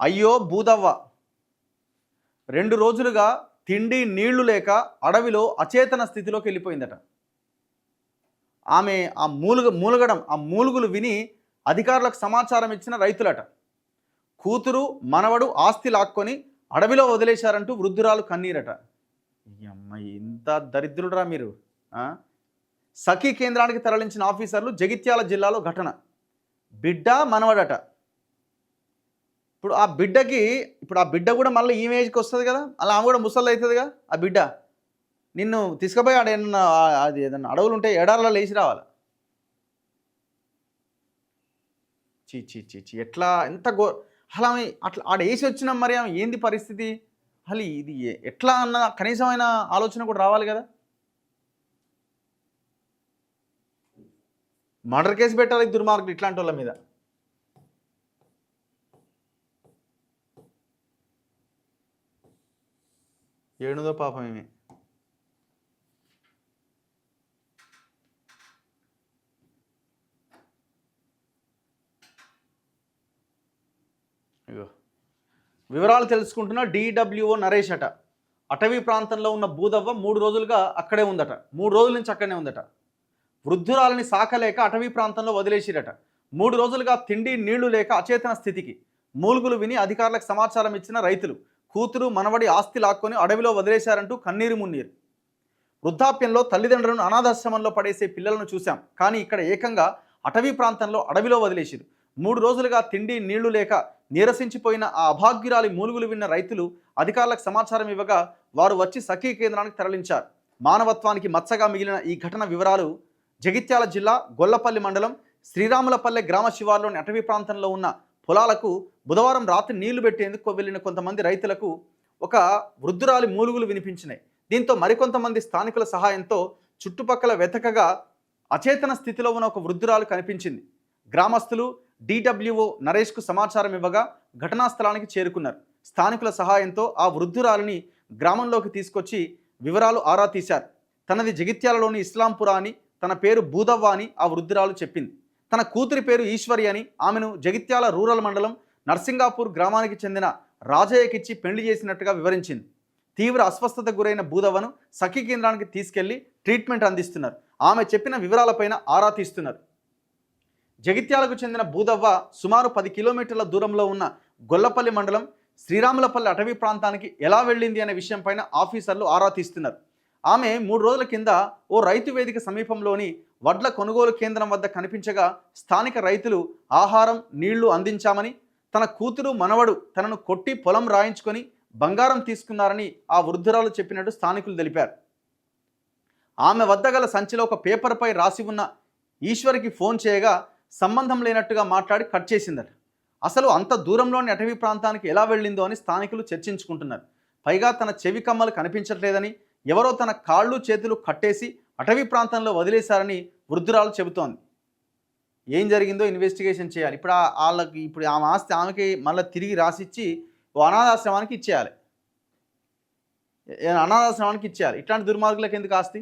అయ్యో భూదవ్వ 2 రోజులుగా తిండి నీళ్లు లేక అడవిలో అచేతన స్థితిలోకి వెళ్ళిపోయిందట. ఆమె ఆ మూలగడం ఆ మూలుగులు విని అధికారులకు సమాచారం ఇచ్చిన రైతులట. కూతురు మనవడు ఆస్తి లాక్కొని అడవిలో వదిలేశారంటూ వృద్ధురాలు కన్నీరట. ఈ అమ్మాయి ఇంత దరిద్రుడురా మీరు. సఖీ కేంద్రానికి తరలించిన ఆఫీసర్లు. జగిత్యాల జిల్లాలో ఘటన. బిడ్డ మనవడట. ఇప్పుడు ఆ బిడ్డ కూడా మళ్ళీ ఈ ఏజ్కి వస్తుంది కదా, అలా ఆమె కూడా ముసలి అవుతుందిగా. ఆ బిడ్డ నిన్ను తీసుకుపోయి అది ఏదన్నా అడవులు ఉంటే ఎడార్లలో లేచి రావాలి. చీ చీ చీ చీ ఎట్లా ఎంత అలా అట్లా ఆడ వేసి వచ్చినాం. మరి ఆమె ఏంది పరిస్థితి? అసలు ఇది ఎట్లా అన్న కనీసమైన ఆలోచన కూడా రావాలి కదా. మర్డర్ కేసు పెట్టాలి దుర్మార్గులు ఇట్లాంటి వాళ్ళ మీద. ఏడుదో పాపం ఏమి. వివరాలు తెలుసుకుంటున్న డిడబ్ల్యూఓ నరేష్ అట. అటవీ ప్రాంతంలో ఉన్న భూదవ్వ 3 రోజులుగా అక్కడే ఉందట. 3 రోజుల నుంచి అక్కడనే ఉందట. వృద్ధురాలని సాకలేక అటవీ ప్రాంతంలో వదిలేసిరట. 3 రోజులుగా తిండి నీళ్లు లేక అచేతన స్థితికి. మూలుగులు విని అధికారులకు సమాచారం ఇచ్చిన రైతులు. కూతురు మనవడి ఆస్తి లాక్కొని అడవిలో వదిలేశారంటూ కన్నీరు మున్నీరు. వృద్ధాప్యంలో తల్లిదండ్రులను అనాథాశ్రమంలో పడేసే పిల్లలను చూశాం, కానీ ఇక్కడ ఏకంగా అటవీ ప్రాంతంలో అడవిలో వదిలేసిరు. 3 రోజులుగా తిండి నీళ్లు లేక నీరసించిపోయిన ఆ అభాగ్యురాలి మూలుగులు విన్న రైతులు అధికారులకు సమాచారం ఇవ్వగా వారు వచ్చి సఖీ కేంద్రానికి తరలించారు. మానవత్వానికి మచ్చగా మిగిలిన ఈ ఘటన వివరాలు. జగిత్యాల జిల్లా గొల్లపల్లి మండలం శ్రీరాములపల్లె గ్రామ శివార్లోని అటవీ ప్రాంతంలో ఉన్న పొలాలకు బుధవారం రాత్రి నీళ్లు పెట్టేందుకు వెళ్లిన కొంతమంది రైతులకు ఒక వృద్ధురాలి మూలుగులు వినిపించినాయి. దీంతో మరికొంతమంది స్థానికుల సహాయంతో చుట్టుపక్కల వెతకగా అచేతన స్థితిలో ఉన్న ఒక వృద్ధురాలు కనిపించింది. గ్రామస్తులు డిడబ్ల్యూఓ నరేష్కు సమాచారం ఇవ్వగా ఘటనా స్థలానికి చేరుకున్నారు. స్థానికుల సహాయంతో ఆ వృద్ధురాలిని గ్రామంలోకి తీసుకొచ్చి వివరాలు ఆరా తీశారు. తనది జగిత్యాలలోని ఇస్లాంపురా అని, తన పేరు భూదవ్వ అని ఆ వృద్ధురాలు చెప్పింది. తన కూతురి పేరు ఈశ్వరి అని, ఆమెను జగిత్యాల రూరల్ మండలం నర్సింగాపూర్ గ్రామానికి చెందిన రాజయ్యకిచ్చి పెళ్లి చేసినట్టుగా వివరించింది. తీవ్ర అస్వస్థతకు గురైన భూదవ్వను సఖీ కేంద్రానికి తీసుకెళ్లి ట్రీట్మెంట్ అందిస్తున్నారు. ఆమె చెప్పిన వివరాలపైన ఆరా తీస్తున్నారు. జగిత్యాలకు చెందిన భూదవ్వ సుమారు 10 కిలోమీటర్ల దూరంలో ఉన్న గొల్లపల్లి మండలం శ్రీరాములపల్లి అటవీ ప్రాంతానికి ఎలా వెళ్ళింది అనే విషయంపైన ఆఫీసర్లు ఆరా తీస్తున్నారు. ఆమె 3 రోజుల కింద ఓ రైతు వేదిక సమీపంలోని వడ్ల కొనుగోలు కేంద్రం వద్ద కనిపించగా స్థానిక రైతులు ఆహారం నీళ్లు అందించామని, తన కూతురు మనవడు తనను కొట్టి పొలం రాయించుకొని బంగారం తీసుకున్నారని ఆ వృద్ధురాలు చెప్పినట్టు స్థానికులు తెలిపారు. ఆమె వద్ద గల సంచిలో ఒక పేపర్పై రాసి ఉన్న ఈశ్వరికి ఫోన్ చేయగా సంబంధం లేనట్టుగా మాట్లాడి కట్ చేసిందట. అసలు అంత దూరంలోని అటవీ ప్రాంతానికి ఎలా వెళ్ళిందో అని స్థానికులు చర్చించుకుంటున్నారు. పైగా తన చెవి కమ్మలు కనిపించట్లేదని, ఎవరో తన కాళ్ళు చేతులు కట్టేసి అటవీ ప్రాంతంలో వదిలేశారని వృద్ధురాలు చెబుతోంది. ఏం జరిగిందో ఇన్వెస్టిగేషన్ చేయాలి. ఇప్పుడు ఆమె ఆస్తి ఆమెకి మళ్ళీ తిరిగి రాసిచ్చి ఓ అనాథాశ్రమానికి ఇచ్చేయాలి. ఇట్లాంటి దుర్మార్గులకు ఎందుకు ఆస్తి?